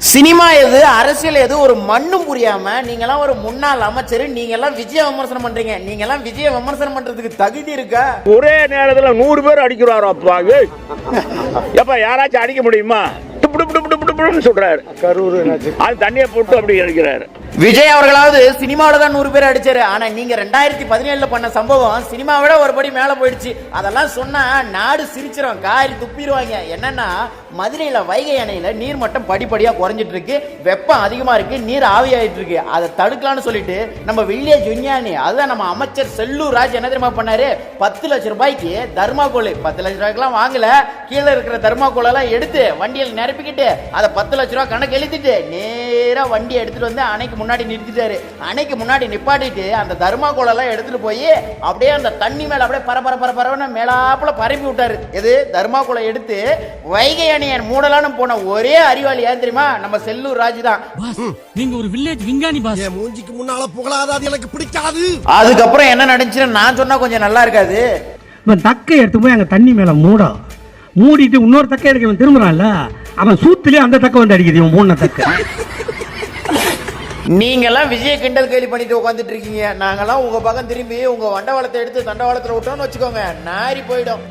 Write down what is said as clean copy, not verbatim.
Cinema எது அரசியல் எது ஒரு மண்ணும் புரியாம நீங்கெல்லாம் ஒரு முன்னாள் அமைச்சர், நீங்கெல்லாம் விஜய விமர்சனம் பண்றீங்க. நீங்கெல்லாம் விஜய விமர்சனம் பண்றதுக்கு தகுதி இருக்கா? ஒரே நேரத்துல 100 பேர் அடிக்கிறாரு அப்பா. எப்ப யாராச்சும் அடிக்க முடியுமா? சொல்றாரு அது தண்ணியை போட்டு அப்படி அடிக்கிறாரு. விஜய் அவர்களாவது சினிமாவில தான் 100 பேர் அடிச்சாரு. ஆனா நீங்க 2017 பண்ண சம்பவம் சினிமாவிட ஒரு படி மேல போயிடுச்சு. அதெல்லாம் சொன்னா நாடு சிரிச்சிரும், காரி துப்பிடுவாங்க. என்னன்னா மதுரையில வைகை அணையில நீர்மட்டம் படிப்படியா குறைஞ்சிட்டு இருக்கு, வெப்பம் அதிகமா இருக்கு, நீர் ஆவியாயிட்டு இருக்கு. அதை தடுக்கலாம்னு சொல்லிட்டு நம்ம வில்லேஜ் விஞ்ஞானி, அதுதான் நம்ம அமைச்சர் செல்லூர் ராஜ் என்ன தெரியுமா பண்ணாரு? 10 லட்சம் ரூபாய்க்கு தர்மாகோல், 10 லட்சம் ரூபாய்க்குலாம் வாங்கல, கீழே இருக்கிற தர்மாகோல் எல்லாம் எடுத்து வண்டியில் நிரப்பிக்கிட்டு அதை 10 லட்சம் ரூபாய் கணக்கு எழுதிட்டு நேரா வண்டியை எடுத்துட்டு வந்து அணைக்கு முன்னாடி நிறுத்திட்டாரு. அணைக்கு முன்னாடி நிப்பாட்டிட்டு அந்த தர்மாகோல் எல்லாம் எடுத்துட்டு போய் அப்படியே அந்த தண்ணி மேல அப்படியே பரபரன்னு மேலாப்புல பரப்பி விட்டாரு. எது தர்மாகோலை எடுத்து வைகை அணையை மூடலான்னு போன ஒரே அறிவாளி யார் தெரியுமா? நம்ம செல்லூர் ராஜ் தான். நீங்க ஒரு வில்லேஜ் விஞ்ஞானி பாஸ். மூஞ்சிக்கு முன்னால புகழாத, அது எனக்கு பிடிக்காது. அதுக்கப்புறம் என்ன நடந்துச்சுன்னு நான் சொன்னா கொஞ்சம் நல்லா இருக்காது. தக்கை எடுத்து போய் அங்க தண்ணி மேல மூடிட்டு இன்னொரு தக்கை எடுக்க திரும்புறான்ல, அவன் சூத்துலயே அந்த தக்கை வந்து அடிக்குது இவன் மூணு தக்கை. நீங்கெல்லாம் விஜய கிண்டல் கேலி பண்ணிட்டு உட்காந்துட்டு இருக்கீங்க. நாங்கெல்லாம் உங்க பக்கம் திரும்பி உங்க வண்டவாளத்தை எடுத்து தண்டவாளத்துல விட்டோம்னு வச்சுக்கோங்க, நாரி போயிடும்.